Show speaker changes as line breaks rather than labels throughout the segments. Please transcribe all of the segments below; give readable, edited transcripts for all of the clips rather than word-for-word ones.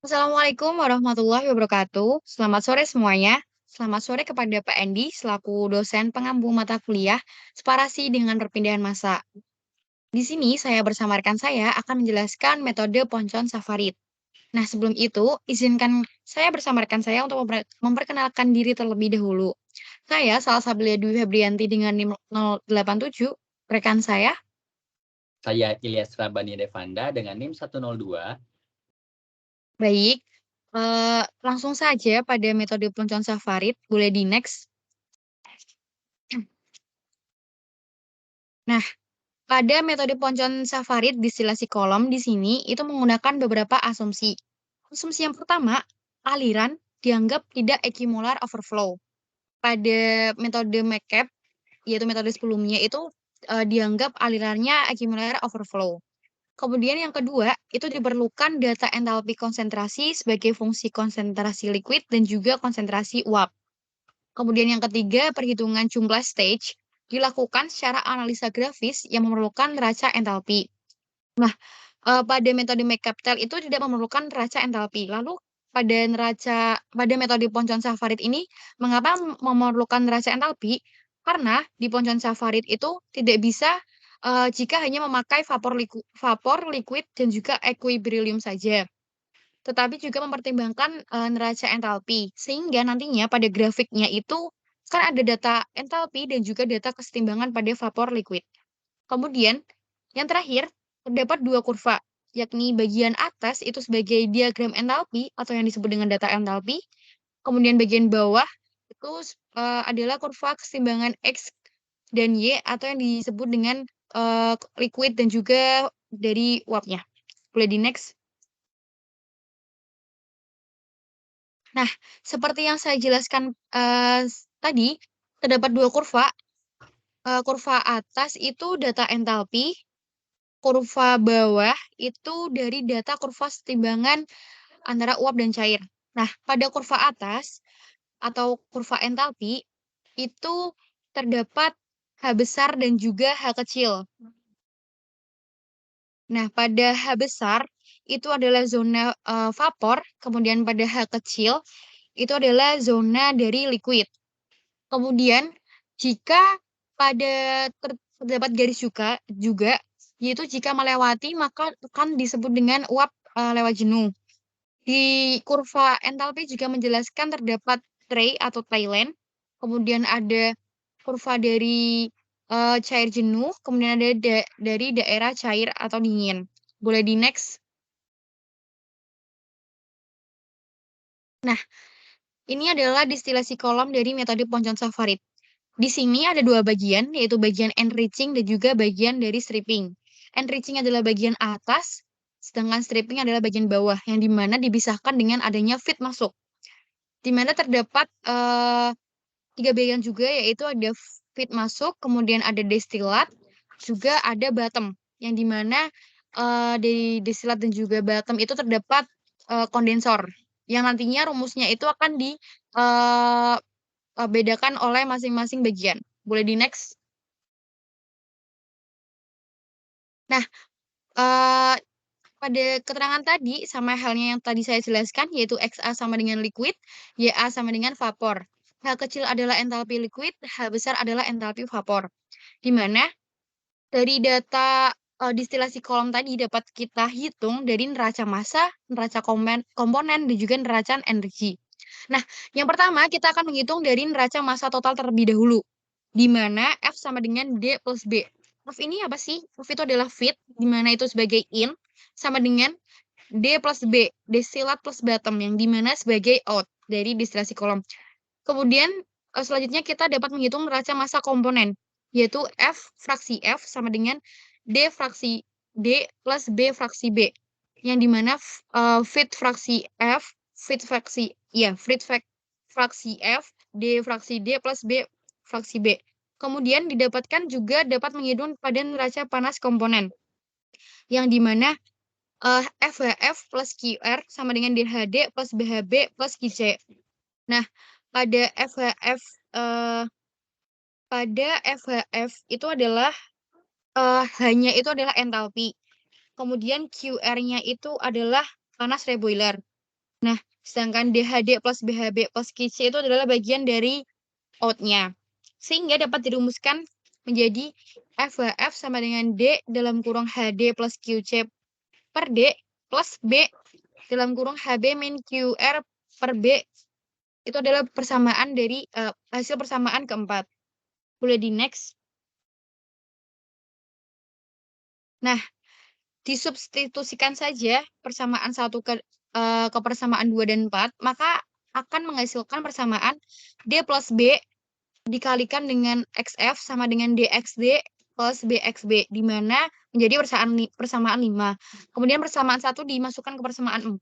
Assalamualaikum warahmatullahi wabarakatuh. Selamat sore semuanya. Selamat sore kepada Pak Endi selaku dosen pengampu mata kuliah separasi dengan perpindahan massa. Di sini saya bersama rekan saya akan menjelaskan metode Poncon Safarid. Nah, sebelum itu, izinkan saya bersama rekan saya untuk memperkenalkan diri terlebih dahulu. Saya Salsabila Dwi Febrianti dengan NIM 087. Rekan saya,
Saya Ilyas Rabani Devanda dengan NIM 102.
baik. Langsung saja pada metode Poncon Safarid, boleh di next. Nah, pada metode Poncon Safarid distilasi kolom di sini itu menggunakan beberapa asumsi. Asumsi yang pertama, aliran dianggap tidak equimolar overflow. Pada metode McCap, yaitu metode sebelumnya itu dianggap alirannya equimolar overflow. Kemudian yang kedua, itu diperlukan data entalpi konsentrasi sebagai fungsi konsentrasi liquid dan juga konsentrasi uap. Kemudian yang ketiga, perhitungan jumlah stage dilakukan secara analisa grafis yang memerlukan neraca entalpi. Nah, pada metode McCaptel itu tidak memerlukan neraca entalpi. Lalu pada metode Poncon Safarid ini, mengapa memerlukan neraca entalpi? Karena di Poncon Safarid itu tidak bisa jika hanya memakai vapor, liquid, dan juga equilibrium saja. Tetapi juga mempertimbangkan neraca entalpi. Sehingga nantinya pada grafiknya itu kan ada data entalpi dan juga data kesetimbangan pada vapor liquid. Kemudian, yang terakhir, terdapat dua kurva, yakni bagian atas itu sebagai diagram entalpi atau yang disebut dengan data entalpi. Kemudian bagian bawah itu adalah kurva kesetimbangan X dan Y atau yang disebut dengan liquid dan juga dari uapnya. Boleh di next. Nah, seperti yang saya jelaskan tadi, terdapat dua kurva. Kurva atas itu data entalpi, kurva bawah itu dari data kurva setimbangan antara uap dan cair. Nah, pada kurva atas atau kurva entalpi itu terdapat H besar dan juga H kecil. Nah, pada H besar itu adalah zona vapor, kemudian pada H kecil itu adalah zona dari liquid. Kemudian, jika pada terdapat garis juga, yaitu jika melewati maka kan disebut dengan uap lewat jenuh. Di kurva entalpi juga menjelaskan terdapat tray atau Thailand, kemudian ada kurva dari cair jenuh, kemudian ada dari daerah cair atau dingin. Boleh di next. Nah, ini adalah distilasi kolom dari metode Poncon Safarid. Di sini ada dua bagian, yaitu bagian enriching dan juga bagian dari stripping. Enriching adalah bagian atas, sedangkan stripping adalah bagian bawah, yang dimana dipisahkan dengan adanya feed masuk. Di mana terdapat tiga bagian juga, yaitu ada feed masuk, kemudian ada destilat, juga ada bottom, yang dimana di destilat dan juga bottom itu terdapat kondensor, yang nantinya rumusnya itu akan bedakan oleh masing-masing bagian. Boleh di next. Nah, eh, pada keterangan tadi, sama halnya yang tadi saya jelaskan, yaitu XA sama dengan liquid, YA sama dengan vapor. H kecil adalah entalpi liquid, H besar adalah entalpi vapor. Di mana dari data distilasi kolom tadi dapat kita hitung dari neraca massa, neraca komponen, dan juga neraca energi. Nah, yang pertama kita akan menghitung dari neraca massa total terlebih dahulu, di mana F sama dengan D plus B. F ini apa sih? F itu adalah feed, di mana itu sebagai in, sama dengan D plus B, destilat plus bottom, yang di mana sebagai out dari distilasi kolom. Kemudian selanjutnya kita dapat menghitung neraca massa komponen, yaitu F fraksi F sama dengan D fraksi D plus B fraksi B, yang dimana feed fraksi F, fraksi F, D fraksi D plus B fraksi B. Kemudian didapatkan juga dapat menghitung pada neraca panas komponen, yang dimana FHF plus QR sama dengan DHD plus BHB plus QC. Nah, pada FHF eh, pada FHF itu adalah hanya itu adalah entalpi. Kemudian QR-nya itu adalah panas reboiler. Nah, sedangkan DHD plus BHB plus QC itu adalah bagian dari out-nya. Sehingga dapat dirumuskan menjadi FHF sama dengan D dalam kurung HD plus QC per D plus B dalam kurung HB min QR per B. Itu adalah persamaan dari hasil persamaan keempat. Boleh di next. Nah, disubstitusikan saja persamaan 1 ke persamaan 2 dan 4, maka akan menghasilkan persamaan D plus B dikalikan dengan XF sama dengan DXD plus BXB, di mana menjadi persamaan 5. Kemudian persamaan 1 dimasukkan ke persamaan 4,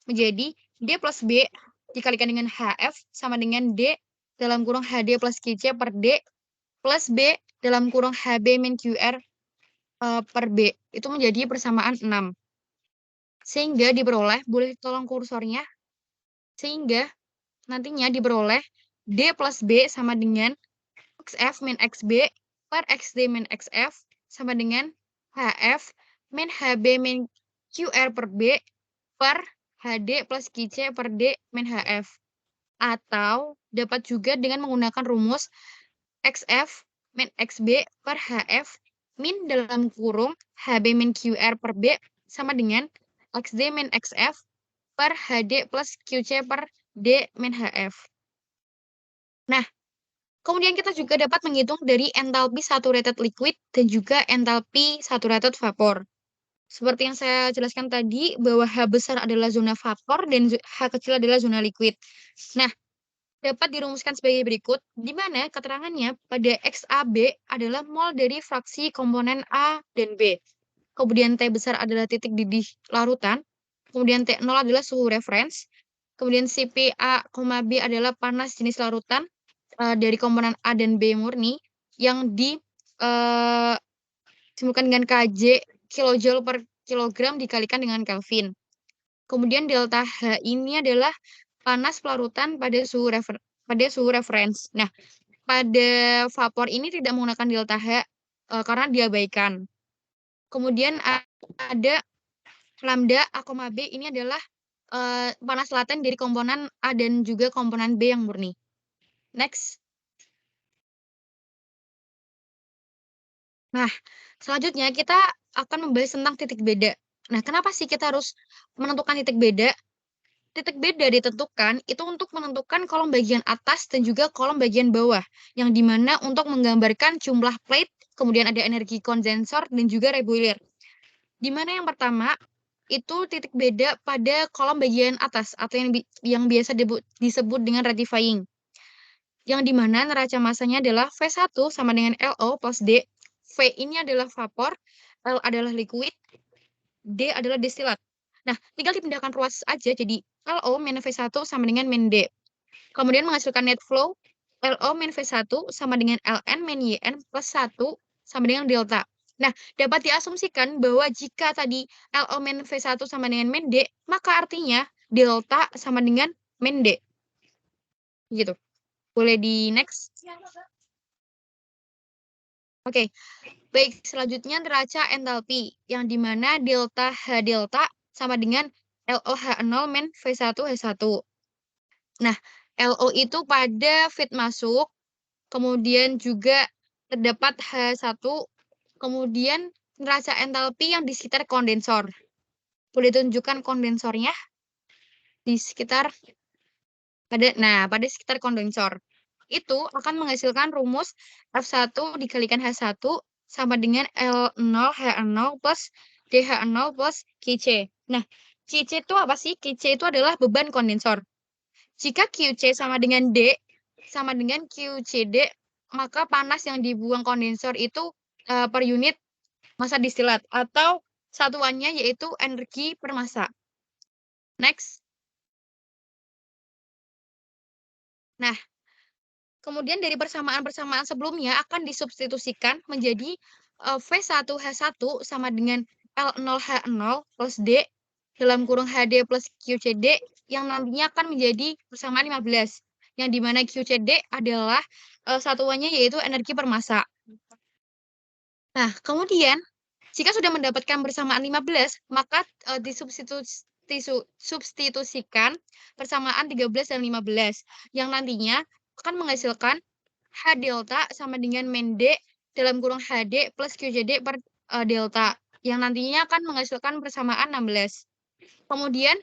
menjadi D plus B dikalikan dengan HF sama dengan D dalam kurung HD plus QC per D plus B dalam kurung HB min QR per B. Itu menjadi persamaan 6. Sehingga diperoleh, boleh tolong kursornya, sehingga nantinya diperoleh D plus B sama dengan XF min XB per XD min XF sama dengan HF min HB min QR per B per HD plus QC per D min HF. Atau dapat juga dengan menggunakan rumus XF min XB per HF min dalam kurung HB min QR per B sama dengan XD min XF per HD plus QC per D min HF. Nah, kemudian kita juga dapat menghitung dari entalpi saturated liquid dan juga entalpi saturated vapor. Seperti yang saya jelaskan tadi, bahwa H besar adalah zona vapor dan H kecil adalah zona liquid. Nah, dapat dirumuskan sebagai berikut, di mana keterangannya pada XAB adalah mol dari fraksi komponen A dan B. Kemudian T besar adalah titik didih larutan. Kemudian T0 adalah suhu referens. Kemudian CPA, B adalah panas jenis larutan dari komponen A dan B murni yang disebutkan dengan KJ kilojoule per kilogram dikalikan dengan Kelvin. Kemudian delta H ini adalah panas pelarutan pada suhu referens. Nah, pada vapor ini tidak menggunakan delta H karena diabaikan. Kemudian ada lambda A, B ini adalah panas laten dari komponen A dan juga komponen B yang murni. Next. Nah, selanjutnya kita akan membahas tentang titik beda. Nah, kenapa sih kita harus menentukan titik beda? Titik beda ditentukan itu untuk menentukan kolom bagian atas dan juga kolom bagian bawah, yang dimana untuk menggambarkan jumlah plate, kemudian ada energi kondensor dan juga reboiler. Dimana yang pertama itu titik beda pada kolom bagian atas atau yang biasa disebut dengan rectifying, yang dimana neraca masanya adalah V1 sama dengan LO plus D. V ini adalah vapor, L adalah liquid, D adalah destilat. Nah, tinggal dipindahkan ruas aja, jadi LO min V1 sama dengan min D. Kemudian menghasilkan net flow, LO min V1 sama dengan LN min YN plus 1 sama dengan delta. Nah, dapat diasumsikan bahwa jika tadi LO min V1 sama dengan min D, maka artinya delta sama dengan min D. Gitu. Boleh di next? Oke, baik, selanjutnya neraca entalpi, yang dimana delta H delta sama dengan LOH0 min V1 H1. Nah, LO itu pada feed masuk, kemudian juga terdapat H1, kemudian neraca entalpi yang di sekitar kondensor. Boleh tunjukkan kondensornya di sekitar pada sekitar kondensor. Itu akan menghasilkan rumus F1 dikalikan H1 sama dengan L0 H0 plus DH0 plus QC. Nah, QC itu apa sih? QC itu adalah beban kondensor. Jika QC sama dengan D sama dengan QCD, maka panas yang dibuang kondensor itu per unit massa distilat atau satuannya yaitu energi per massa. Next. Nah, kemudian dari persamaan-persamaan sebelumnya akan disubstitusikan menjadi V1H1 sama dengan L0H0 plus D dalam kurung HD plus QCD yang nantinya akan menjadi persamaan 15. Yang dimana QCD adalah satuannya yaitu energi per massa. Nah, kemudian jika sudah mendapatkan persamaan 15, maka substitusikan persamaan 13 dan 15 yang nantinya akan menghasilkan H delta sama dengan min D dalam kurung HD plus QJD per delta yang nantinya akan menghasilkan persamaan 16. Kemudian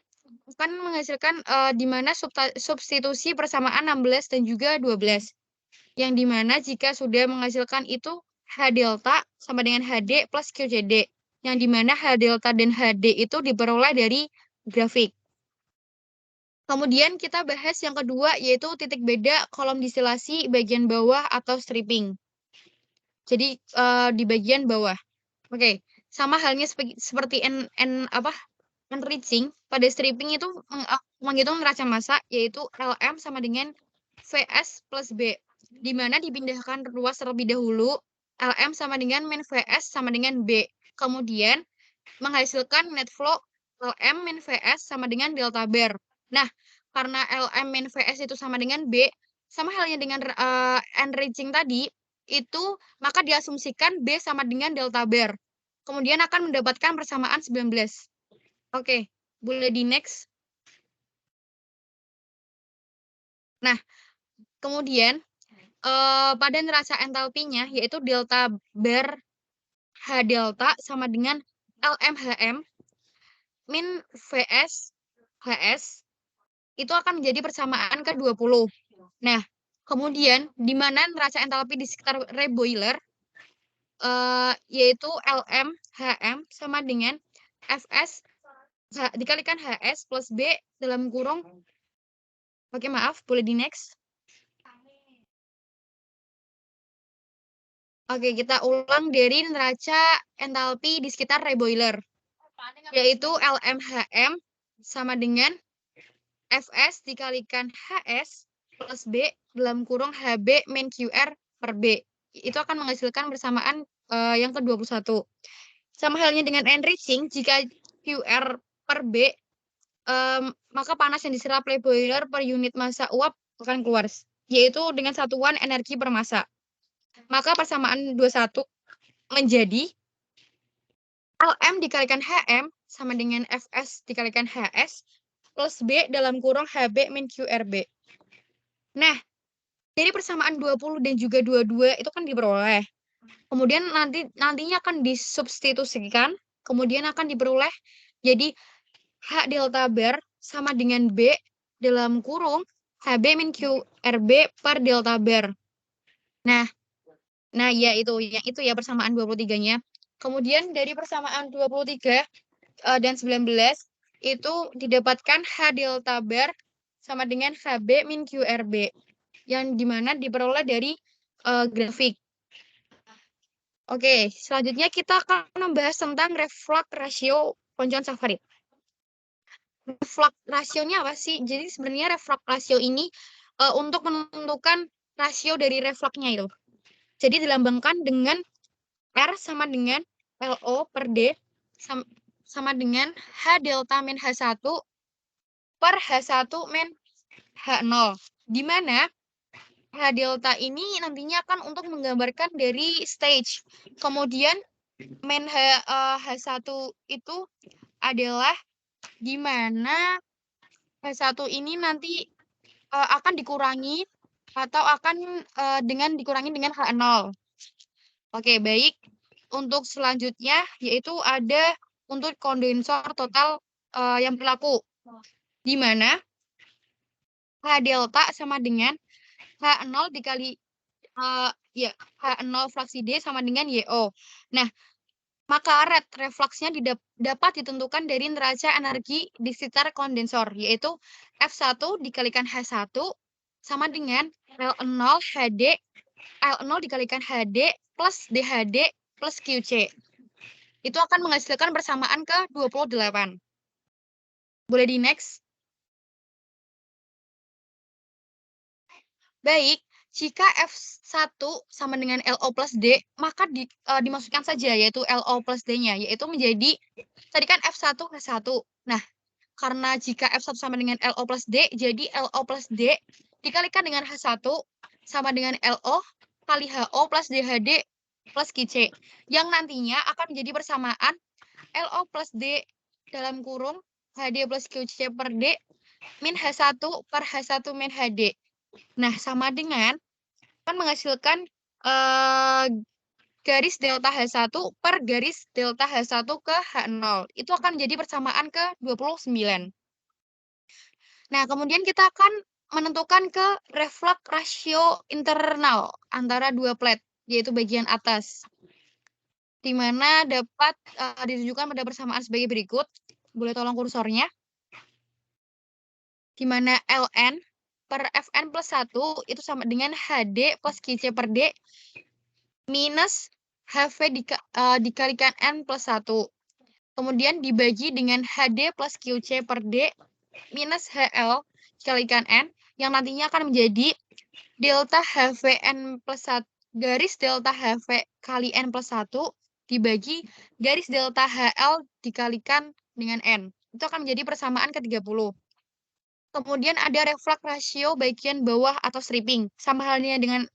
akan menghasilkan di mana substitusi persamaan 16 dan juga 12. Yang dimana jika sudah menghasilkan itu H delta sama dengan HD plus QJD. Yang dimana H delta dan HD itu diperoleh dari grafik. Kemudian kita bahas yang kedua yaitu titik beda kolom distilasi bagian bawah atau stripping. Jadi di bagian bawah. Oke, sama halnya seperti enriching, pada stripping itu menghitung neraca massa yaitu LM sama dengan VS plus B, di mana dipindahkan ruas terlebih dahulu, LM sama dengan min VS sama dengan B. Kemudian menghasilkan net flow LM min VS sama dengan delta bar. Nah, karena LM min VS itu sama dengan B, sama halnya dengan enriching tadi, itu maka diasumsikan B sama dengan delta bar. Kemudian akan mendapatkan persamaan 19. Oke, boleh di next. Nah, kemudian pada neraca entalpinya yaitu delta bar H delta sama dengan LMHM min VS HS itu akan menjadi persamaan ke-20. Nah, kemudian di mana neraca entalpi di sekitar reboiler yaitu LMHM sama dengan FS dikalikan HS plus B dalam kurung. Oke, maaf, boleh di next. Oke, kita ulang dari neraca entalpi di sekitar reboiler, yaitu LMHM sama dengan FS dikalikan HS plus B dalam kurung HB min QR per B. Itu akan menghasilkan persamaan yang ke-21. Sama halnya dengan enriching, jika QR per B, maka panas yang diserap reboiler per unit massa uap akan keluar, yaitu dengan satuan energi per massa. Maka persamaan 21 menjadi LM dikalikan HM sama dengan FS dikalikan HS plus B dalam kurung HB min QRB. Nah, dari persamaan 20 dan juga 22 itu kan diperoleh. Kemudian nantinya akan disubstitusikan, kemudian akan diperoleh jadi H delta bar sama dengan B dalam kurung HB min QRB per delta bar. Nah ya itu ya persamaan 23-nya. Kemudian dari persamaan 23 dan 19 itu didapatkan H delta bar sama dengan HB min QRB yang dimana diperoleh dari grafik. Oke, selanjutnya kita akan membahas tentang reflux ratio Ponjon Safarid. Reflux rasionya apa sih? Jadi sebenarnya reflux ratio ini untuk menentukan rasio dari refluxnya itu. Jadi dilambangkan dengan R sama dengan LO per D sama dengan H delta min H1 per H1 min H0. Di mana H delta ini nantinya akan untuk menggambarkan dari stage. Kemudian min H1 itu adalah di mana H1 ini nanti akan dikurangi atau akan dikurangi dengan H0. Oke, baik. Untuk selanjutnya yaitu ada untuk kondensor total yang berlaku. Di mana H delta sama dengan H0 dikali H0 fraksi D sama dengan YO. Nah, maka rate refluxnya dapat ditentukan dari neraca energi di sekitar kondensor, yaitu F1 dikalikan H1 sama dengan L0 HD, L0 dikalikan HD plus DHD plus QC. Itu akan menghasilkan persamaan ke-28. Boleh di next? Baik, jika F1 sama dengan LO plus D, maka dimasukkan saja yaitu LO plus D-nya, yaitu menjadi, tadi kan F1 H1. Nah, karena jika F1 sama dengan LO plus D, jadi LO plus D dikalikan dengan H1 sama dengan LO kali HO plus DHD plus QC. Yang nantinya akan menjadi persamaan LO plus D dalam kurung HD plus QC per D min H1 per H1 min HD. Nah, sama dengan kan menghasilkan garis delta H1 per garis delta H1 ke H0. Itu akan menjadi persamaan ke 29. Nah, kemudian kita akan menentukan ke reflux ratio internal antara dua plate, yaitu bagian atas, di mana dapat ditunjukkan pada persamaan sebagai berikut. Boleh tolong kursornya. Di mana ln per Fn plus 1 itu sama dengan HD plus QC per D minus HV dikalikan N plus 1. Kemudian dibagi dengan HD plus QC per D minus HL dikalikan N, yang nantinya akan menjadi delta HVN plus 1, garis delta HV kali N plus 1 dibagi garis delta HL dikalikan dengan N. Itu akan menjadi persamaan ke-30. Kemudian ada reflux ratio bagian bawah atau stripping. Sama halnya dengan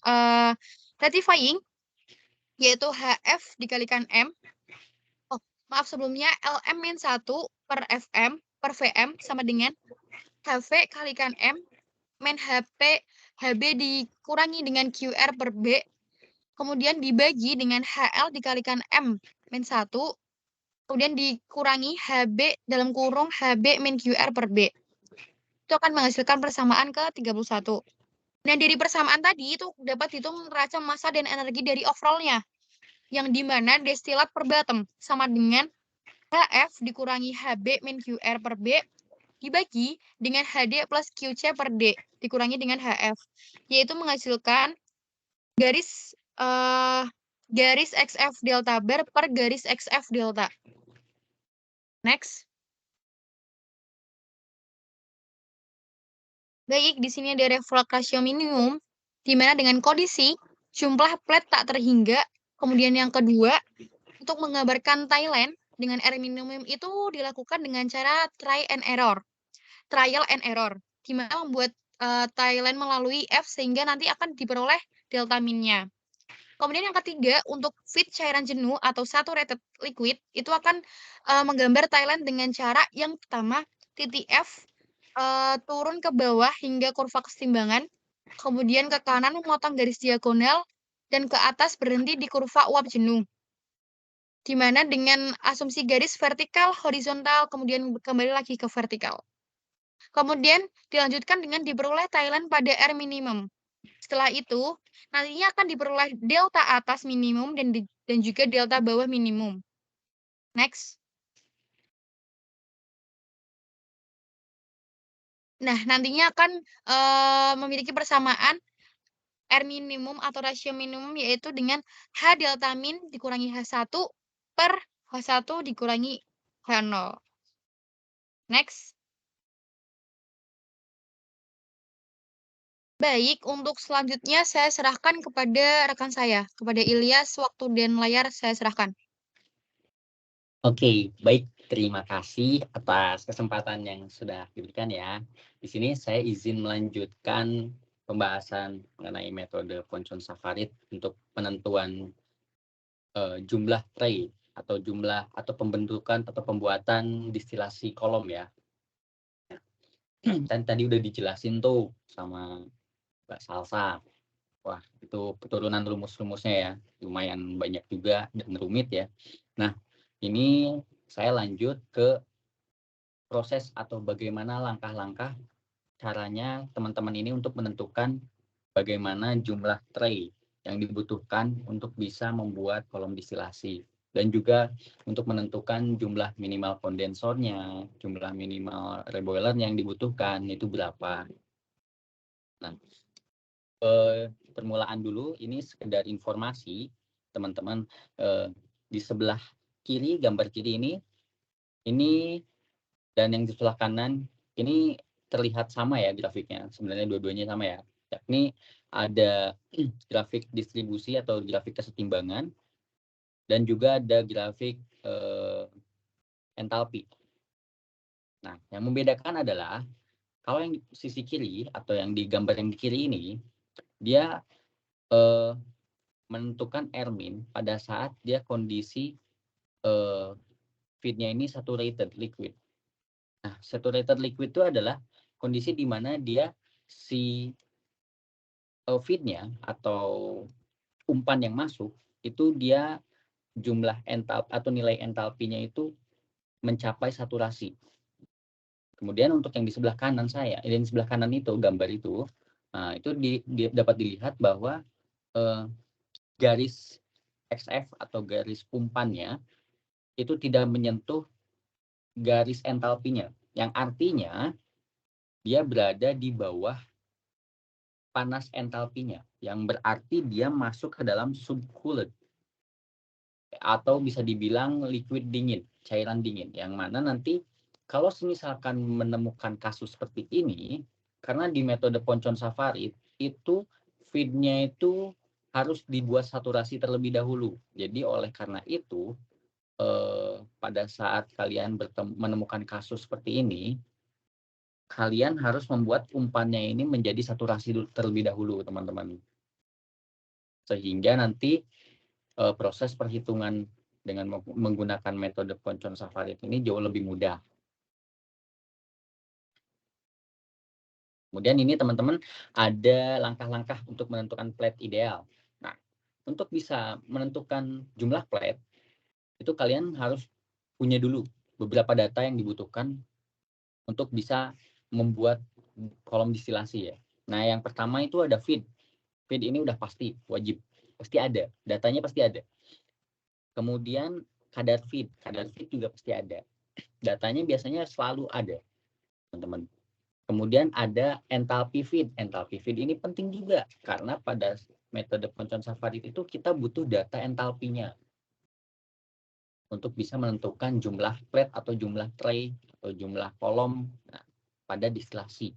rectifying, yaitu HF dikalikan M. Oh, maaf sebelumnya, LM min 1 per FM per VM sama dengan HV kalikan M min HB dikurangi dengan QR per B. Kemudian dibagi dengan HL dikalikan M min 1. Kemudian dikurangi HB dalam kurung HB min QR per B. Itu akan menghasilkan persamaan ke-31. Nah, dari persamaan tadi itu dapat dihitung neraca massa dan energi dari overall-nya, yang dimana destilat per bottom sama dengan HF dikurangi HB min QR per B dibagi dengan HD plus QC per D dikurangi dengan HF, yaitu menghasilkan garis garis XF delta bar per garis XF delta. Next. Baik, di sini ada reflux ratio minimum, di mana dengan kondisi jumlah plate tak terhingga. Kemudian yang kedua, untuk menggambarkan Thailand dengan R minimum itu dilakukan dengan cara trial and error, di mana membuat Thailand melalui F sehingga nanti akan diperoleh delta min-nya. Kemudian yang ketiga, untuk fit cairan jenuh atau saturated liquid, itu akan menggambar Thailand dengan cara yang pertama, titik F turun ke bawah hingga kurva kesetimbangan, kemudian ke kanan memotong garis diagonal, dan ke atas berhenti di kurva uap jenuh. Di mana dengan asumsi garis vertikal, horizontal, kemudian kembali lagi ke vertikal. Kemudian dilanjutkan dengan diperoleh Thailand pada R minimum. Setelah itu, nantinya akan diperoleh delta atas minimum dan juga delta bawah minimum. Next. Nah, nantinya akan memiliki persamaan R minimum atau rasio minimum, yaitu dengan H delta min dikurangi H1 per H1 dikurangi H0. Next. Baik, untuk selanjutnya saya serahkan kepada rekan saya, kepada Ilyas. Waktu dan layar saya serahkan.
Oke, baik. Terima kasih atas kesempatan yang sudah diberikan ya. Di sini saya izin melanjutkan pembahasan mengenai metode Ponchon-Safarid untuk penentuan jumlah tray atau jumlah atau pembentukan atau pembuatan distilasi kolom ya. Dan tadi udah dijelasin tuh sama Mbak Salsa. Wah, itu keturunan rumus-rumusnya ya. Lumayan banyak juga dan rumit ya. Nah, ini saya lanjut ke proses atau bagaimana langkah-langkah caranya teman-teman ini untuk menentukan bagaimana jumlah tray yang dibutuhkan untuk bisa membuat kolom distilasi. Dan juga untuk menentukan jumlah minimal kondensornya, jumlah minimal reboiler yang dibutuhkan itu berapa. Nah, permulaan dulu ini sekedar informasi teman-teman, di sebelah kiri, gambar kiri ini dan yang di sebelah kanan ini terlihat sama ya grafiknya, sebenarnya dua-duanya sama ya, yakni ada grafik distribusi atau grafik kesetimbangan dan juga ada grafik entalpi. Nah, yang membedakan adalah kalau yang di sisi kiri atau yang di gambar yang di kiri ini dia menentukan R min pada saat dia kondisi feed-nya ini saturated liquid. Nah, saturated liquid itu adalah kondisi di mana dia si feed-nya atau umpan yang masuk itu dia jumlah entalpi atau nilai entalpinya itu mencapai saturasi. Kemudian untuk yang di sebelah kanan yang di sebelah kanan itu gambar itu, nah itu dapat dilihat bahwa garis XF atau garis umpannya itu tidak menyentuh garis entalpinya, yang artinya dia berada di bawah panas entalpinya, yang berarti dia masuk ke dalam subcooled atau bisa dibilang liquid dingin, cairan dingin, yang mana nanti kalau misalkan menemukan kasus seperti ini, karena di metode Ponchon-Safarid itu feed-nya itu harus dibuat saturasi terlebih dahulu. Jadi oleh karena itu pada saat kalian menemukan kasus seperti ini, kalian harus membuat umpannya ini menjadi saturasi terlebih dahulu, teman-teman. Sehingga nanti proses perhitungan dengan menggunakan metode Ponchon-Safarid ini jauh lebih mudah. Kemudian ini teman-teman ada langkah-langkah untuk menentukan plate ideal. Nah, untuk bisa menentukan jumlah plate, itu kalian harus punya dulu beberapa data yang dibutuhkan untuk bisa membuat kolom distilasi ya. Nah, yang pertama itu ada feed. Feed ini udah pasti, wajib. Pasti ada, datanya pasti ada. Kemudian kadar feed juga pasti ada. Datanya biasanya selalu ada, teman-teman. Kemudian ada enthalpy feed. Enthalpy feed ini penting juga karena pada metode Ponchon-Safarid itu kita butuh data enthalpinya untuk bisa menentukan jumlah plate atau jumlah tray atau jumlah kolom pada distilasi.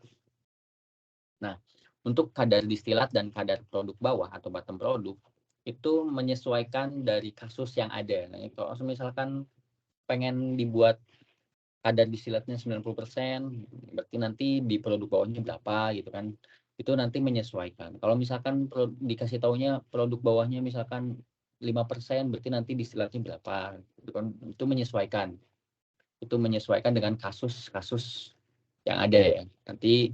Nah, untuk kadar distilat dan kadar produk bawah atau bottom produk itu menyesuaikan dari kasus yang ada. Nah, kalau misalkan pengen dibuat kadar distilatnya 90%, berarti nanti di produk bawahnya berapa gitu kan. Itu nanti menyesuaikan. Kalau misalkan dikasih taunya produk bawahnya misalkan 5%, berarti nanti distilatnya berapa. Gitu kan. Itu menyesuaikan. Itu menyesuaikan dengan kasus-kasus yang ada ya. Nanti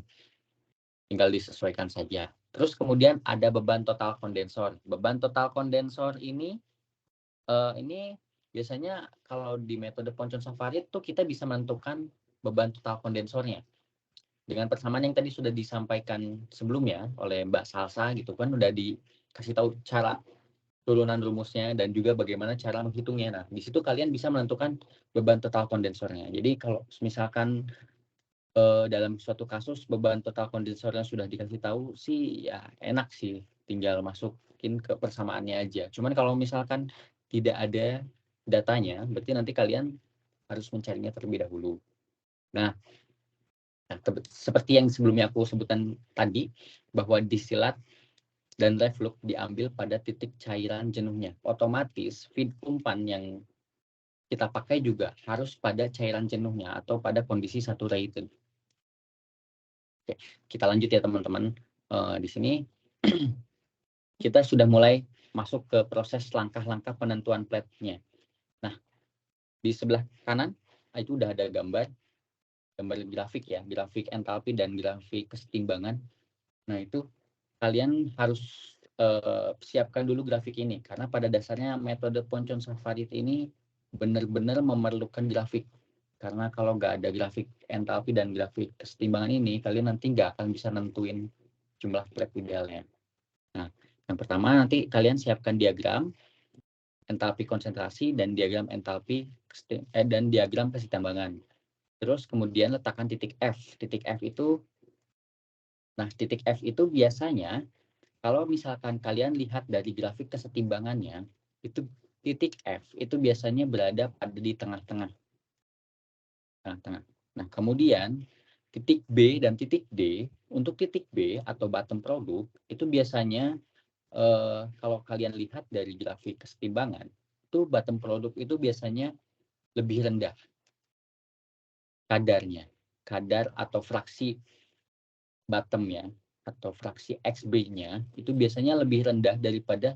tinggal disesuaikan saja. Terus kemudian ada beban total kondensor. Beban total kondensor ini biasanya kalau di metode Ponchon-Safarid tuh kita bisa menentukan beban total kondensornya. Dengan persamaan yang tadi sudah disampaikan sebelumnya oleh Mbak Salsa gitu kan, udah dikasih tahu cara turunan rumusnya dan juga bagaimana cara menghitungnya. Nah, di situ kalian bisa menentukan beban total kondensornya. Jadi kalau misalkan dalam suatu kasus beban total kondensornya sudah dikasih tahu sih ya enak sih, tinggal masukin ke persamaannya aja. Cuman kalau misalkan tidak ada datanya, berarti nanti kalian harus mencarinya terlebih dahulu. Nah, seperti yang sebelumnya aku sebutkan tadi, bahwa distilat dan reflux diambil pada titik cairan jenuhnya. Otomatis feed umpan yang kita pakai juga harus pada cairan jenuhnya atau pada kondisi saturated. Oke, kita lanjut ya teman-teman. Di sini kita sudah mulai masuk ke proses langkah-langkah penentuan plate-nya. Nah, di sebelah kanan itu udah ada gambar grafik ya, grafik entalpi dan grafik kesetimbangan. Nah, itu kalian harus siapkan dulu grafik ini karena pada dasarnya metode Ponchon-Safarid ini benar-benar memerlukan grafik. Karena kalau nggak ada grafik entalpi dan grafik kesetimbangan ini, kalian nanti nggak akan bisa nentuin jumlah plate idealnya. Nah, yang pertama nanti kalian siapkan diagram entalpi konsentrasi dan diagram entalpi dan diagram kesetimbangan. Terus kemudian letakkan titik F. Titik F itu biasanya kalau misalkan kalian lihat dari grafik kesetimbangannya, itu titik F itu biasanya berada pada di tengah-tengah. Nah, kemudian titik B dan titik D, untuk titik B atau bottom product, itu biasanya kalau kalian lihat dari grafik kesetimbangan, itu bottom product itu biasanya lebih rendah kadarnya. Kadar atau fraksi bottomnya atau fraksi XB-nya itu biasanya lebih rendah daripada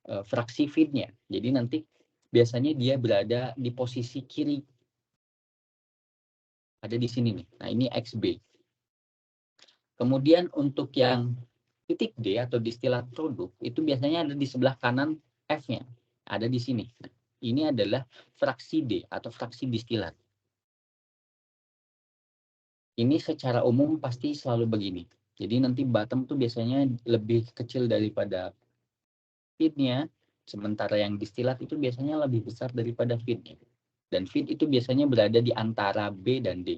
fraksi feed-nya. Jadi nanti biasanya dia berada di posisi kiri ada di sini nih. Nah, ini XB. Kemudian untuk yang titik D atau distilat produk, itu biasanya ada di sebelah kanan F-nya. Ada di sini. Nah, ini adalah fraksi D atau fraksi distilat. Ini secara umum pasti selalu begini. Jadi nanti bottom tuh biasanya lebih kecil daripada feed-nya, sementara yang distilat itu biasanya lebih besar daripada feed-nya. Dan feed itu biasanya berada di antara B dan D.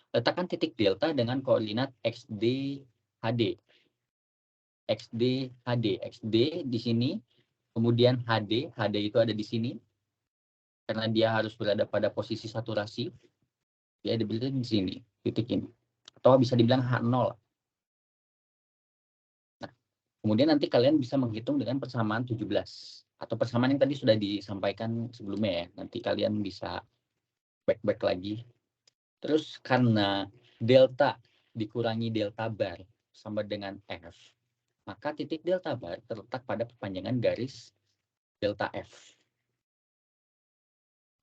Letakkan titik delta dengan koordinat XD, HD. XD, HD. XD di sini, kemudian HD. HD itu ada di sini, karena dia harus berada pada posisi saturasi. Dia berada di sini, titik ini. Atau bisa dibilang H0. Nah, kemudian nanti kalian bisa menghitung dengan persamaan 17. Atau persamaan yang tadi sudah disampaikan sebelumnya ya. Nanti kalian bisa back lagi. Terus karena delta dikurangi delta bar sama dengan F, maka titik delta bar terletak pada perpanjangan garis delta F.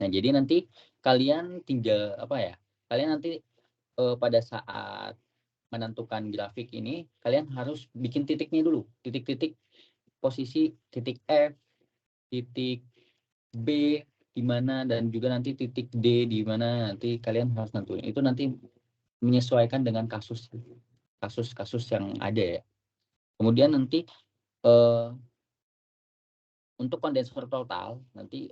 Nah, jadi nanti kalian tinggal kalian nanti pada saat menentukan grafik ini, kalian harus bikin titiknya dulu. Titik-titik posisi titik F, titik B di mana, dan juga nanti titik D di mana, nanti kalian harus nentuin. Itu nanti menyesuaikan dengan kasus-kasus yang ada ya. Kemudian nanti untuk kondensor total nanti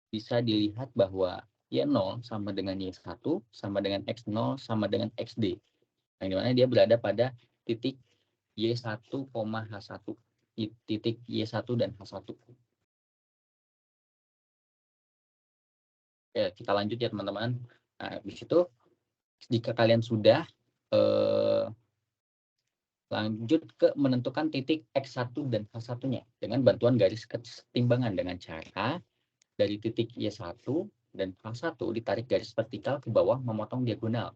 bisa dilihat bahwa Y0 sama dengan Y1 sama dengan X0 sama dengan XD. Yang dimana dia berada pada titik Y1, H1. Titik Y1 dan H1. Oke, kita lanjut ya teman-teman. Nah, di situ jika kalian sudah lanjut ke menentukan titik X1 dan H1-nya dengan bantuan garis kesetimbangan dengan cara dari titik Y1 dan H1 ditarik garis vertikal ke bawah memotong diagonal.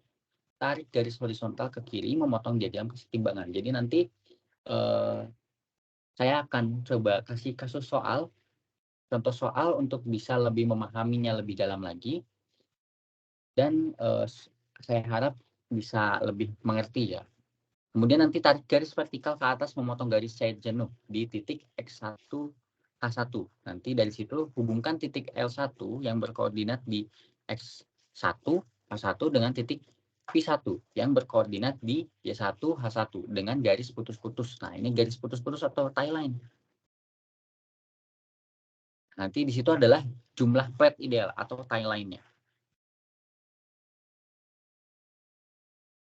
Tarik garis horizontal ke kiri memotong diagram kesetimbangan. Jadi nanti saya akan coba kasih kasus soal, contoh soal untuk bisa lebih memahaminya lebih dalam lagi. Dan saya harap bisa lebih mengerti ya. Kemudian nanti tarik garis vertikal ke atas memotong garis cair jenuh di titik X1, H1. Nanti dari situ hubungkan titik L1 yang berkoordinat di X1, H1 dengan titik P1 yang berkoordinat di Y1, H1 dengan garis putus-putus. Nah, ini garis putus-putus atau tie line. Nanti di situ adalah jumlah plate ideal atau tie line-nya.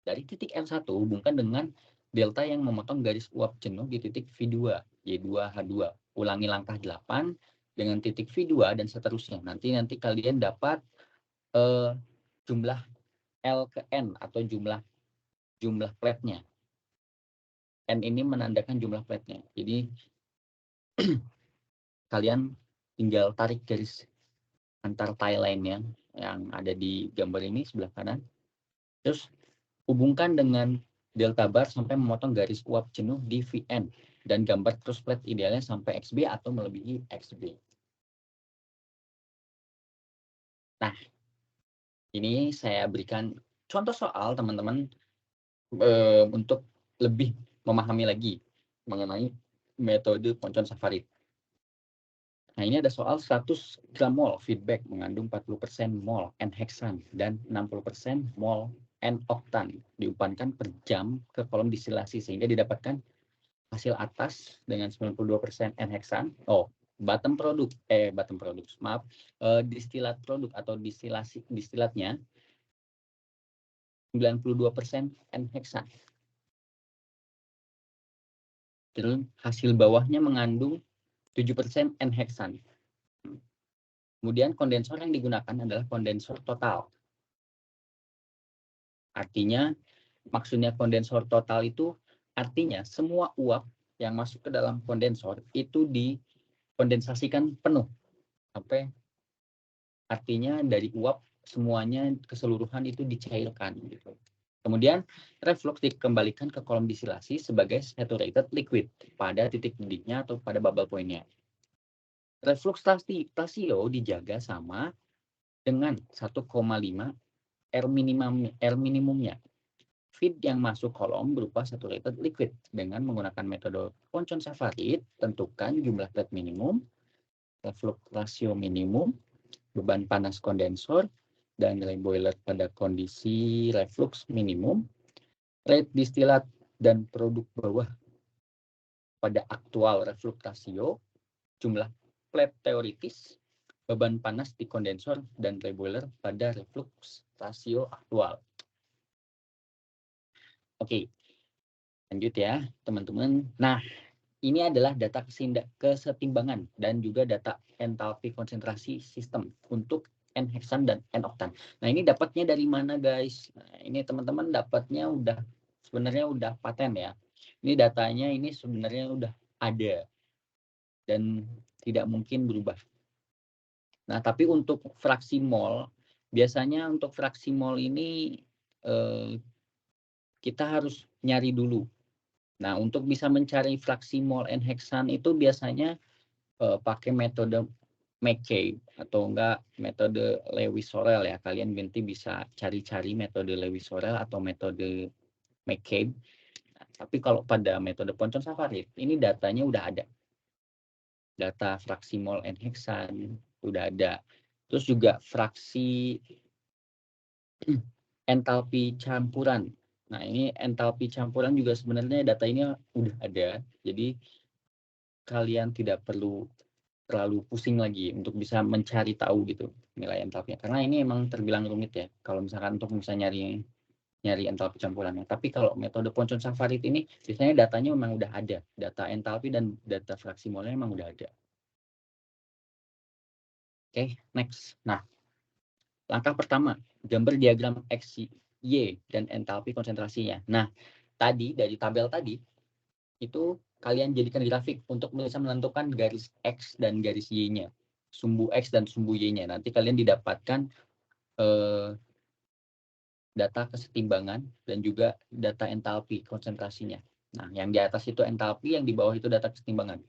Dari titik L1 hubungkan dengan delta yang memotong garis uap jenuh di titik V2, Y2, H2. Ulangi langkah 8 dengan titik V2 dan seterusnya. Nanti kalian dapat jumlah L ke N atau jumlah plate-nya. N ini menandakan jumlah plate-nya. Jadi kalian tinggal tarik garis antar tie line-nya yang ada di gambar ini sebelah kanan. Terus hubungkan dengan delta bar sampai memotong garis uap jenuh di Vn dan gambar cross plate idealnya sampai XB atau melebihi XB. Nah, ini saya berikan contoh soal teman-teman untuk lebih memahami lagi mengenai metode Ponchon-Safarid. Nah, ini ada soal 100 gram mol feedback mengandung 40% mol N-heksan dan 60% mol N-oktan diumpankan per jam ke kolom distilasi sehingga didapatkan hasil atas dengan 92% N-heksan. Bottom produk, distilat produk atau distilatnya 92% N-heksan. Terus hasil bawahnya mengandung 7% N-heksan. Kemudian kondensor yang digunakan adalah kondensor total. Artinya, maksudnya kondensor total itu artinya semua uap yang masuk ke dalam kondensor itu dikondensasikan penuh. Sampai artinya dari uap semuanya keseluruhan itu dicairkan. Gitu. Kemudian reflux dikembalikan ke kolom distilasi sebagai saturated liquid pada titik mendidihnya atau pada bubble point-nya. Reflux ratio dijaga sama dengan 1,5 R minimumnya. Feed yang masuk kolom berupa saturated liquid. Dengan menggunakan metode Ponchon-Safarid, tentukan jumlah plate minimum, reflux ratio minimum, beban panas kondensor, dan nilai boiler pada kondisi reflux minimum, rate distilat dan produk bawah pada aktual reflux ratio, jumlah plate teoritis, beban panas di kondensor, dan nilai boiler pada reflux rasio aktual. Oke, lanjut ya teman-teman. Nah, ini adalah data kesetimbangan dan juga data entalpi konsentrasi sistem untuk N-heksan dan N-oktan. Nah, ini dapatnya dari mana, guys? Nah, ini teman-teman dapatnya sebenarnya udah paten ya. Ini datanya ini sebenarnya udah ada dan tidak mungkin berubah. Nah, tapi untuk fraksi mol, biasanya untuk fraksi mol ini kita harus nyari dulu. Nah, untuk bisa mencari fraksi mol N-heksan itu biasanya pakai metode McCabe atau enggak metode Lewis-Sorel ya. Kalian nanti bisa cari-cari metode Lewis-Sorel atau metode McCabe. Nah, tapi kalau pada metode Ponchon-Safarid, ini datanya udah ada. Data fraksi mol N-heksan udah ada. Terus juga fraksi entalpi campuran. Nah, ini entalpi campuran juga sebenarnya data ini udah ada. Jadi kalian tidak perlu terlalu pusing lagi untuk bisa mencari tahu gitu nilai entalpinya. Karena ini emang terbilang rumit ya kalau misalkan untuk bisa nyari entalpi campurannya. Tapi kalau metode Ponchon-Safarid ini biasanya datanya memang udah ada. Data entalpi dan data fraksi molnya memang udah ada. Oke, next. Nah, langkah pertama, gambar diagram X, Y, dan entalpi konsentrasinya. Nah, tadi dari tabel tadi, itu kalian jadikan grafik untuk bisa menentukan garis X dan garis Y-nya. Sumbu X dan sumbu Y-nya. Nanti kalian didapatkan data kesetimbangan dan juga data entalpi konsentrasinya. Nah, yang di atas itu entalpi, yang di bawah itu data kesetimbangan.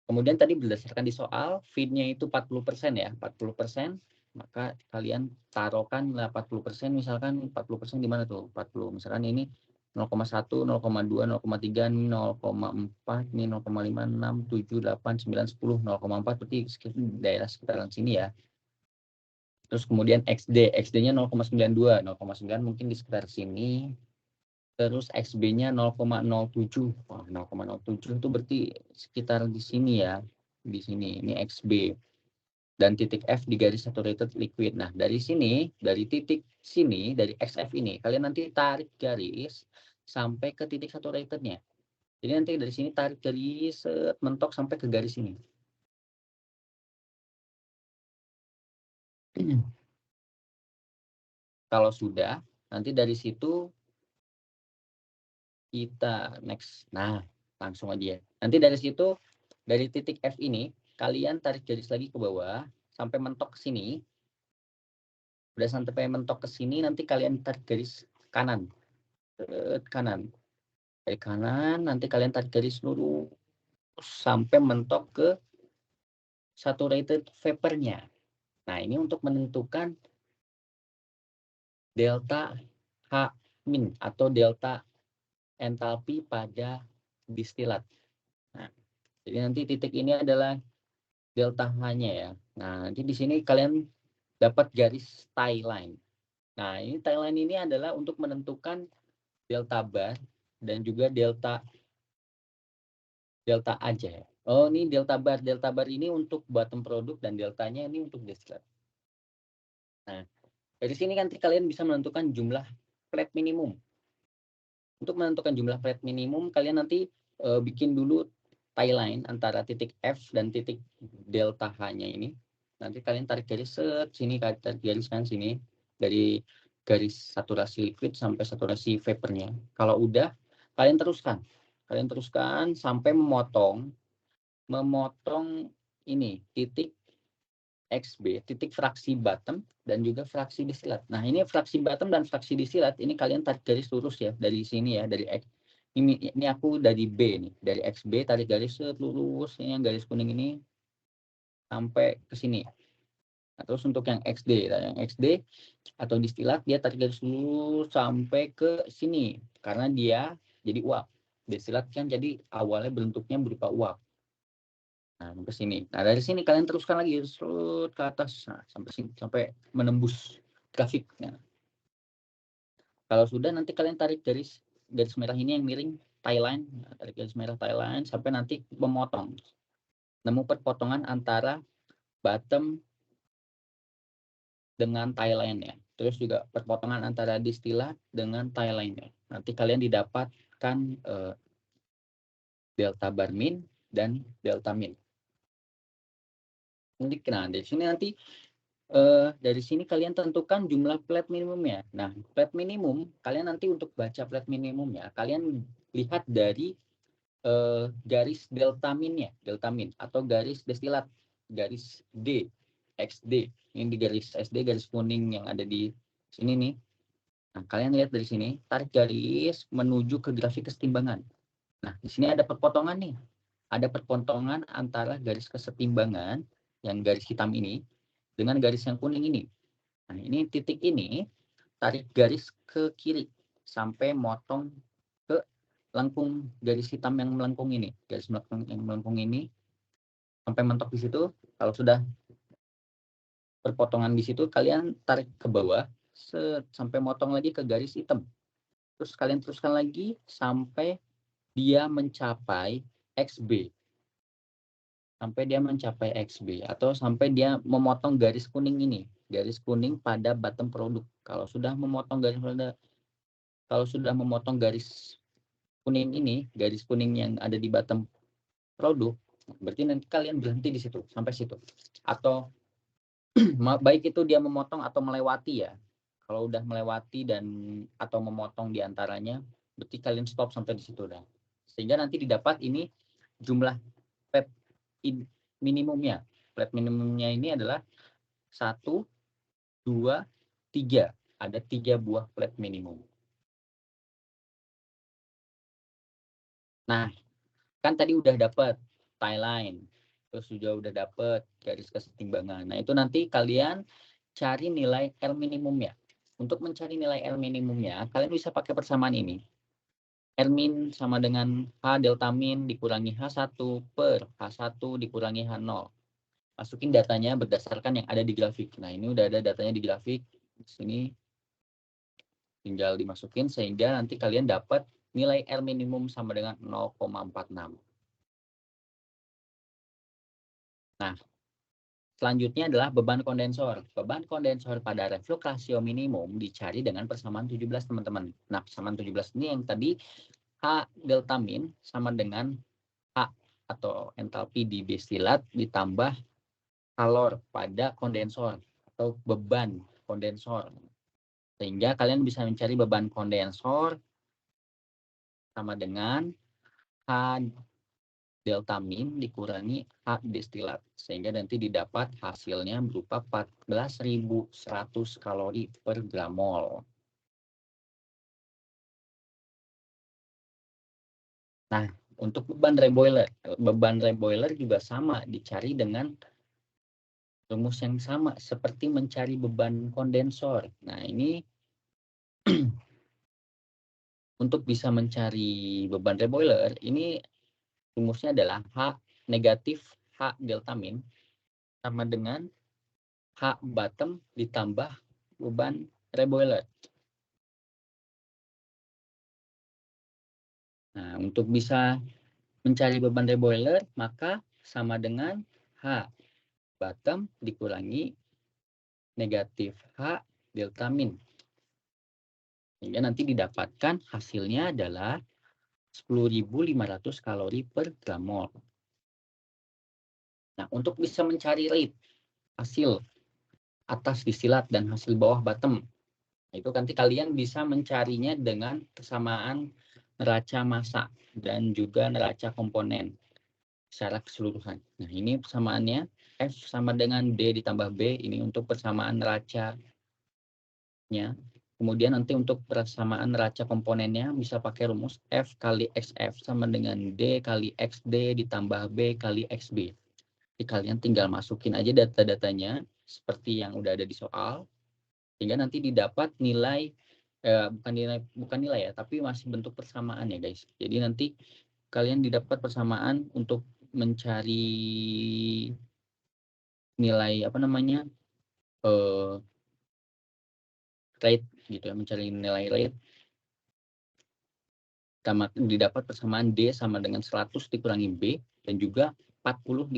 Kemudian tadi berdasarkan di soal, feed-nya itu 40% ya, 40%, maka kalian taruhkan 80%, misalkan 40% di mana tuh? 40, misalkan ini 0,1, 0,2, 0,3, 0,4, ini 0,5, 6, 7, 8, 9, 10, 0,4, berarti daerah sekitaran sini ya. Terus kemudian XD-nya 0,92, 0,9 mungkin di sekitar sini. Terus XB-nya 0,07. Wah, 0,07 itu berarti sekitar di sini ya. Di sini, ini XB. Dan titik F di garis saturated liquid. Nah, dari sini, dari titik sini, dari XF ini, kalian nanti tarik garis sampai ke titik saturatednya. Jadi nanti dari sini tarik garis mentok sampai ke garis ini. Kalau sudah, nanti dari situ kita next. Nah, langsung aja. Nanti dari situ, dari titik F ini, kalian tarik garis lagi ke bawah, sampai mentok ke sini. Udah sampai mentok ke sini, nanti kalian tarik garis kanan. Ke kanan. Dari kanan, nanti kalian tarik garis lurus, sampai mentok ke saturated vapor-nya. Nah, ini untuk menentukan delta H min atau delta entalpi pada distilat. Nah, jadi nanti titik ini adalah delta H-nya ya. Nah, nanti di sini kalian dapat garis tie line. Nah, ini tie line ini adalah untuk menentukan delta bar dan juga delta aja. Oh, ini delta bar. Delta bar ini untuk bottom produk dan deltanya ini untuk distilat. Nah, dari sini nanti kalian bisa menentukan jumlah plate minimum. Untuk menentukan jumlah plate minimum, kalian nanti bikin dulu tie line antara titik F dan titik delta H-nya ini. Nanti kalian tarik garis sini, tarik garis kan sini dari garis saturasi liquid sampai saturasi vapornya. Kalau udah, kalian teruskan sampai memotong ini titik XB, titik fraksi bottom dan juga fraksi distilat. Nah, ini fraksi bottom dan fraksi distilat ini kalian tarik garis lurus ya dari sini ya, dari X. Ini aku dari B nih, dari XB tarik garis lurus ini yang garis kuning ini sampai ke sini. Nah, terus untuk yang XD, nah, yang XD atau distilat dia tarik garis lurus sampai ke sini karena dia jadi uap. Destilat kan jadi awalnya bentuknya berupa uap. Nah, sampai sini. Nah, dari sini kalian teruskan lagi ke atas, nah, sampai sini, sampai menembus grafik. Nah, kalau sudah nanti kalian tarik garis merah ini yang miring tie line, nah, tarik garis merah tie line sampai nanti memotong. Nemu perpotongan antara bottom dengan tie line-nya. Terus juga perpotongan antara distilat dengan tie line-nya. Nanti kalian didapatkan delta bar min dan delta min. Nah, dari sini nanti dari sini kalian tentukan jumlah plat minimumnya. Nah, plat minimum kalian nanti untuk baca plat minimumnya, kalian lihat dari garis delta min atau garis destilat, garis D, XD. Ini di garis SD, garis kuning yang ada di sini nih. Nah, kalian lihat dari sini, tarik garis menuju ke grafik kesetimbangan. Nah, di sini ada perpotongan nih. Ada perpotongan antara garis kesetimbangan yang garis hitam ini dengan garis yang kuning ini. Nah, ini titik ini tarik garis ke kiri sampai motong ke lengkung garis hitam yang melengkung ini. Garis yang melengkung ini sampai mentok di situ. Kalau sudah perpotongan di situ, kalian tarik ke bawah sampai motong lagi ke garis hitam. Terus kalian teruskan lagi sampai dia mencapai XB. Sampai dia mencapai XB atau sampai dia memotong garis kuning ini, garis kuning pada bottom produk. Kalau sudah memotong garis kuning ini, garis kuning yang ada di bottom produk, berarti nanti kalian berhenti di situ sampai situ. Atau baik itu dia memotong atau melewati ya. Kalau udah melewati dan atau memotong di antaranya, berarti kalian stop sampai di situ dah. Sehingga nanti didapat ini jumlah plat minimumnya. Plat minimumnya ini adalah 1, 2, 3. Ada 3 buah plat minimum. Nah, kan tadi udah dapat tie line, terus juga udah dapat garis kesetimbangan. Nah, itu nanti kalian cari nilai L minimumnya. Untuk mencari nilai L minimumnya, kalian bisa pakai persamaan ini. L min sama dengan H delta min dikurangi H1 per H1 dikurangi H0. Masukin datanya berdasarkan yang ada di grafik. Nah, ini udah ada datanya di grafik. Di sini tinggal dimasukin sehingga nanti kalian dapat nilai L minimum sama dengan 0,46. Nah, selanjutnya adalah beban kondensor. Beban kondensor pada reflux rasio minimum dicari dengan persamaan 17, teman-teman. Nah, persamaan 17 ini yang tadi H delta min sama dengan H atau entalpi di destilat ditambah kalor pada kondensor atau beban kondensor. Sehingga kalian bisa mencari beban kondensor sama dengan H delta min dikurangi H destilat. Sehingga nanti didapat hasilnya berupa 14.100 kalori per gram mol. Nah, untuk beban reboiler juga sama, dicari dengan rumus yang sama seperti mencari beban kondensor. Nah, ini untuk bisa mencari beban reboiler, ini rumusnya adalah H negatif H delta min sama dengan H bottom ditambah beban reboiler. Nah, untuk bisa mencari beban reboiler, maka sama dengan H bottom dikurangi negatif H delta min. Sehingga nanti didapatkan hasilnya adalah 10.500 kalori per gram mol. Nah, untuk bisa mencari rate hasil atas distilat dan hasil bawah bottom, itu nanti kalian bisa mencarinya dengan persamaan neraca massa dan juga neraca komponen secara keseluruhan. Nah, ini persamaannya F sama dengan D ditambah B, ini untuk persamaan neracanya. Kemudian nanti untuk persamaan neraca komponennya bisa pakai rumus F kali XF sama dengan D kali XD ditambah B kali XB. Jadi kalian tinggal masukin aja data-datanya seperti yang udah ada di soal, sehingga nanti didapat nilai, bukan nilai ya, tapi masih bentuk persamaan ya guys. Jadi nanti kalian didapat persamaan untuk mencari nilai rate gitu ya, mencari nilai rate didapat persamaan D sama dengan 100 dikurangi B, dan juga 40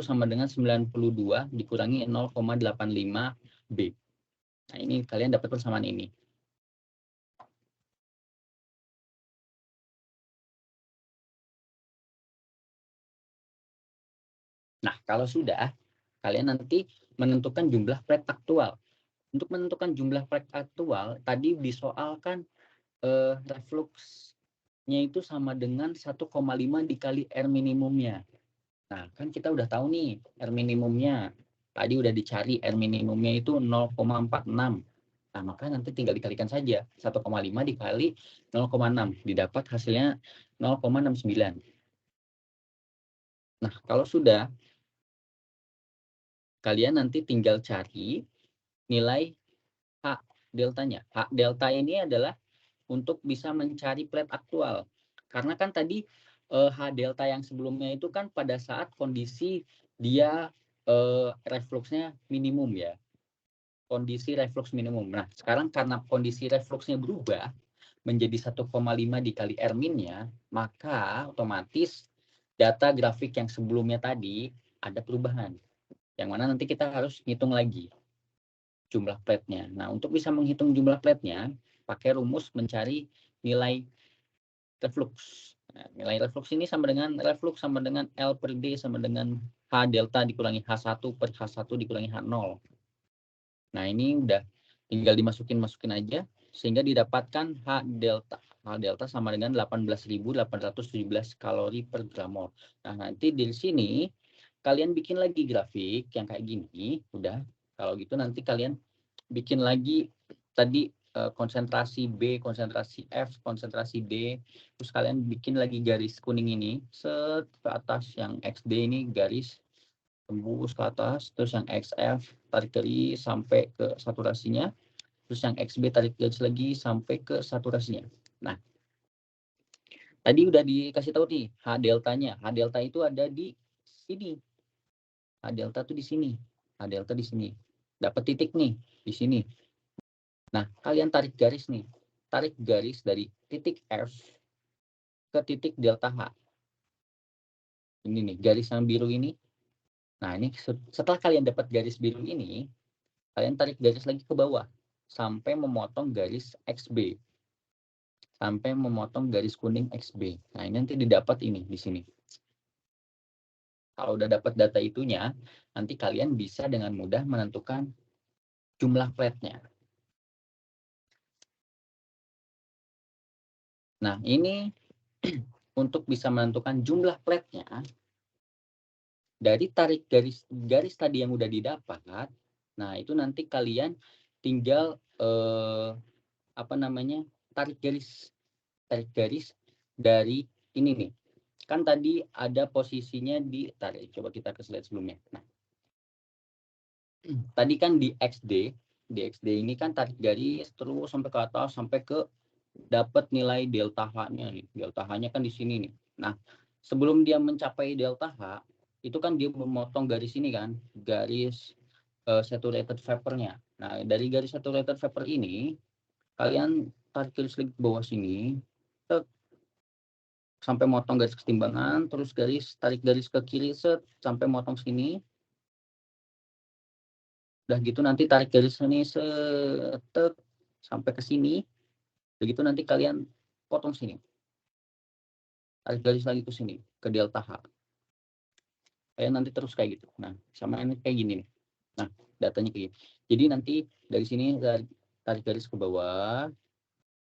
sama dengan 92 dikurangi 0,85 B. Nah, ini kalian dapat persamaan ini. Nah, kalau sudah, kalian nanti menentukan jumlah plate aktual. Untuk menentukan jumlah plate aktual, tadi disoalkan refluxnya itu sama dengan 1,5 dikali R minimumnya. Nah, kan kita udah tahu nih R minimumnya. Tadi udah dicari R minimumnya itu 0,46. Nah, maka nanti tinggal dikalikan saja. 1,5 dikali 0,6. Didapat hasilnya 0,69. Nah, kalau sudah, kalian nanti tinggal cari nilai H deltanya. H delta ini adalah untuk bisa mencari plate aktual. Karena kan tadi H delta yang sebelumnya itu kan pada saat kondisi dia refluxnya minimum ya. Kondisi reflux minimum. Nah, sekarang karena kondisi refluxnya berubah menjadi 1,5 dikali R min-nya, maka otomatis data grafik yang sebelumnya tadi ada perubahan. Yang mana nanti kita harus hitung lagi jumlah plate-nya. Nah, untuk bisa menghitung jumlah plate-nya, pakai rumus mencari nilai reflux. Nah, nilai reflux ini sama dengan reflux sama dengan L per D sama dengan H delta dikurangi H1 per H1 dikurangi H0. Nah, ini udah tinggal masukin aja sehingga didapatkan H delta. H delta sama dengan 18.817 kalori per gram mol. Nah, nanti di sini kalian bikin lagi grafik yang kayak gini, udah. Kalau gitu nanti kalian bikin lagi tadi konsentrasi B, konsentrasi F, konsentrasi D, terus kalian bikin lagi garis kuning ini set ke atas, yang XD ini garis tembus ke atas, terus yang XF tarik garis sampai ke saturasinya, terus yang XB tarik garis lagi sampai ke saturasinya. Nah, tadi udah dikasih tahu nih H deltanya. H delta itu ada di sini. H delta tuh di sini. H delta di sini. Dapat titik nih di sini. Nah, kalian tarik garis nih. Tarik garis dari titik F ke titik delta H. Ini nih, garis yang biru ini. Nah, ini setelah kalian dapat garis biru ini, kalian tarik garis lagi ke bawah sampai memotong garis XB. Sampai memotong garis kuning XB. Nah, ini nanti didapat ini di sini. Kalau udah dapat data itunya, nanti kalian bisa dengan mudah menentukan jumlah plate-nya. Nah, ini untuk bisa menentukan jumlah plate-nya, dari tarik garis tadi yang udah didapat, nah itu nanti kalian tinggal tarik garis dari ini nih. Kan tadi ada posisinya coba kita ke slide sebelumnya. Nah, tadi kan di XD ini kan tarik garis terus sampai ke atas sampai ke dapat nilai delta H-nya nih. Delta H-nya kan di sini nih. Nah, sebelum dia mencapai delta H, itu kan dia memotong garis ini kan, garis saturated vapor-nya. Nah, dari garis saturated vapor ini, kalian tarik garis lagi ke bawah sini, sampai motong garis kesetimbangan, terus tarik garis ke kiri, sampai motong sini. Udah gitu nanti tarik garis sini, sampai ke sini. Begitu nanti kalian potong sini. Tarik garis lagi ke sini, ke delta H. Kayak nanti terus kayak gitu. Nah, sama ini kayak gini nih. Nah, datanya kayak gini. Jadi nanti dari sini tarik garis ke bawah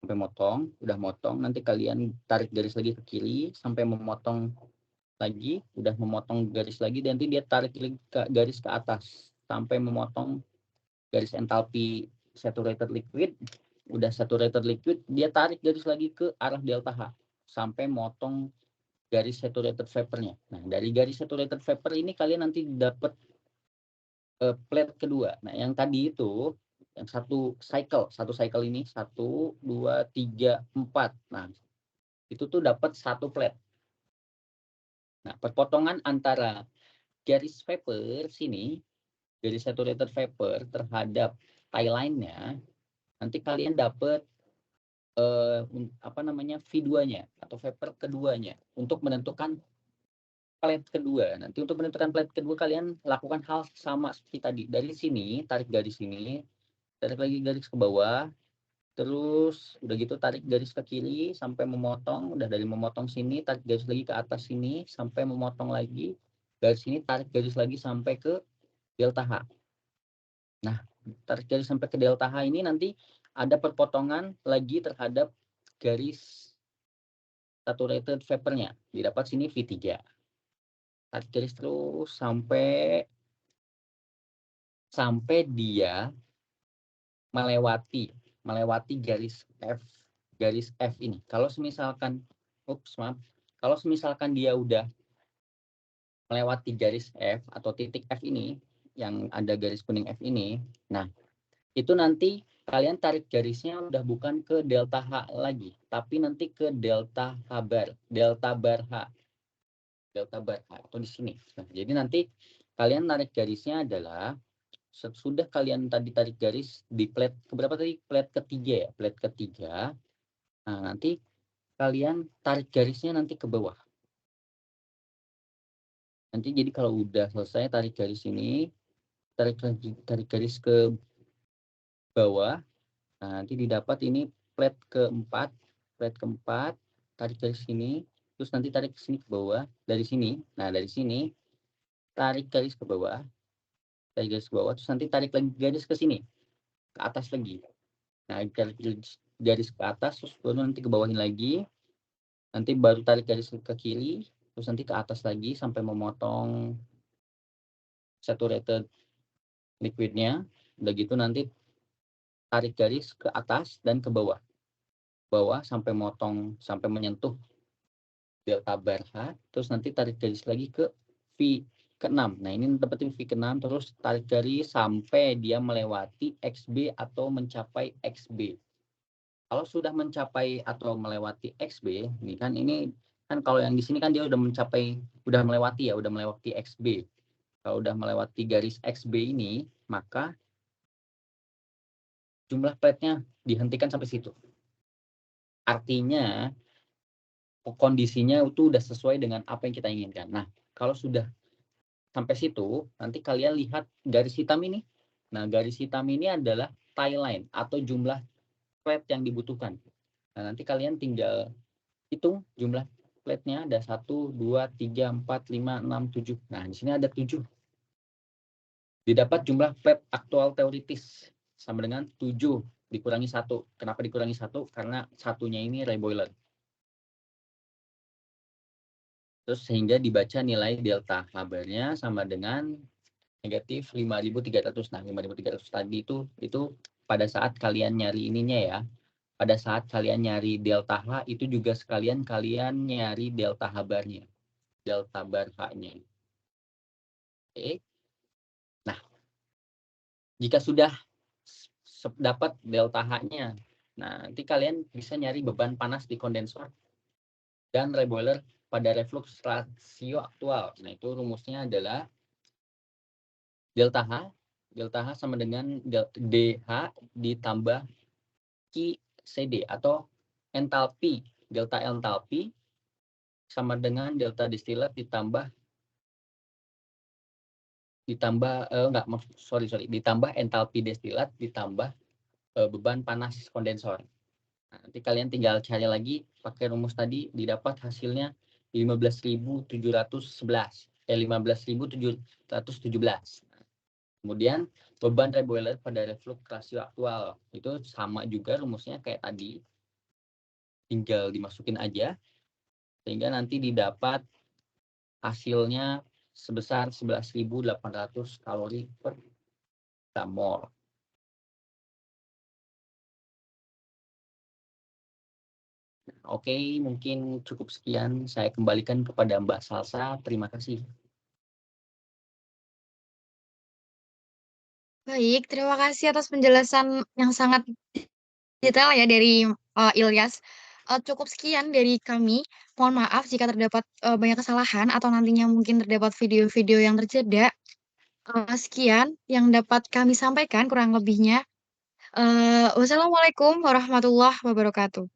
sampai motong, udah motong, nanti kalian tarik garis lagi ke kiri sampai memotong lagi, udah memotong garis lagi, dan nanti dia tarik garis ke atas sampai memotong garis entalpi saturated liquid. Udah saturated liquid, dia tarik garis lagi ke arah delta H sampai motong garis saturated vapor-nya. Nah, dari garis saturated vapor ini kalian nanti dapat plate kedua. Nah, yang tadi itu, yang satu cycle ini 1, 2, 3, 4. Nah, itu tuh dapat satu plate. Nah, perpotongan antara garis vapor sini, garis saturated vapor terhadap tie line-nya, nanti kalian dapat V2-nya atau vapor keduanya untuk menentukan plate kedua. Nanti untuk menentukan plate kedua kalian lakukan hal sama seperti tadi. Dari sini tarik garis ini, tarik lagi garis ke bawah, terus udah gitu tarik garis ke kiri sampai memotong. Udah dari memotong sini tarik garis lagi ke atas sini sampai memotong lagi. Garis sini tarik garis lagi sampai ke delta H. Nah, tarik garis sampai ke delta H ini nanti ada perpotongan lagi terhadap garis saturated vapor-nya. Didapat sini V3. Tarik garis terus sampai dia melewati garis F ini. Kalau misalkan dia udah melewati garis F atau titik F ini, yang ada garis kuning F ini, nah itu nanti kalian tarik garisnya udah bukan ke delta H lagi, tapi nanti ke delta bar H atau di sini. Nah, jadi nanti kalian tarik garisnya adalah sudah kalian tadi tarik garis di plate keberapa tadi? Plate ketiga ya, plate ketiga. Nah, nanti kalian tarik garisnya nanti ke bawah. Nanti jadi kalau udah selesai tarik garis ini, tarik garis ke bawah. Nah, nanti didapat ini plate keempat, tarik garis sini, terus nanti tarik ke sini ke bawah dari sini. Nah, dari sini tarik garis ke bawah, terus nanti tarik lagi garis ke sini, ke atas lagi. Nah, garis ke atas, terus baru nanti ke bawahin lagi, nanti baru tarik garis ke kiri, terus nanti ke atas lagi sampai memotong saturated liquidnya. Udah gitu nanti tarik garis ke atas dan ke bawah sampai menyentuh delta bar H, terus nanti tarik garis lagi ke V ke-6. Nah, ini dapetin V ke-6, terus tarik garis sampai dia melewati XB atau mencapai XB. Kalau sudah mencapai atau melewati XB, ini kan kalau yang di sini kan dia udah melewati XB. Kalau udah melewati garis XB ini, maka jumlah plate-nya dihentikan sampai situ. Artinya kondisinya itu udah sesuai dengan apa yang kita inginkan. Nah, kalau sudah sampai situ, nanti kalian lihat garis hitam ini. Nah, garis hitam ini adalah tie line atau jumlah plate yang dibutuhkan. Nah, nanti kalian tinggal hitung jumlah plate-nya ada 1, 2, 3, 4, 5, 6, 7. Nah, di sini ada 7. Didapat jumlah plate aktual teoritis sama dengan 7 dikurangi 1. Kenapa dikurangi 1? Karena satunya ini reboiler. Terus sehingga dibaca nilai delta H-bar-nya sama dengan negatif 5.300. Nah, 5.300 tadi itu pada saat kalian nyari ininya ya. Pada saat kalian nyari delta H, itu juga sekalian kalian nyari delta H-bar-nya. Delta bar H-nya. Oke. Nah, jika sudah dapat delta H-nya, nah nanti kalian bisa nyari beban panas di kondensor dan reboiler pada reflux rasio aktual. Nah, itu rumusnya adalah delta H sama dengan DH ditambah QCD atau entalpi. Delta entalpi sama dengan delta distilat ditambah ditambah entalpi destilat ditambah beban panas kondensor. Nah, nanti kalian tinggal cari lagi pakai rumus tadi, didapat hasilnya 15.711. 15.717. Kemudian beban reboiler pada reflux rasio aktual itu sama juga rumusnya kayak tadi, tinggal dimasukin aja sehingga nanti didapat hasilnya sebesar 11.800 kalori per mol. Oke, mungkin cukup sekian. Saya kembalikan kepada Mbak Salsa. Terima kasih.
Baik, terima kasih atas penjelasan yang sangat detail ya dari, Ilyas. Cukup sekian dari kami. Mohon maaf jika terdapat, banyak kesalahan atau nantinya mungkin terdapat video-video yang terceda. Sekian yang dapat kami sampaikan kurang lebihnya. Wassalamualaikum warahmatullahi wabarakatuh.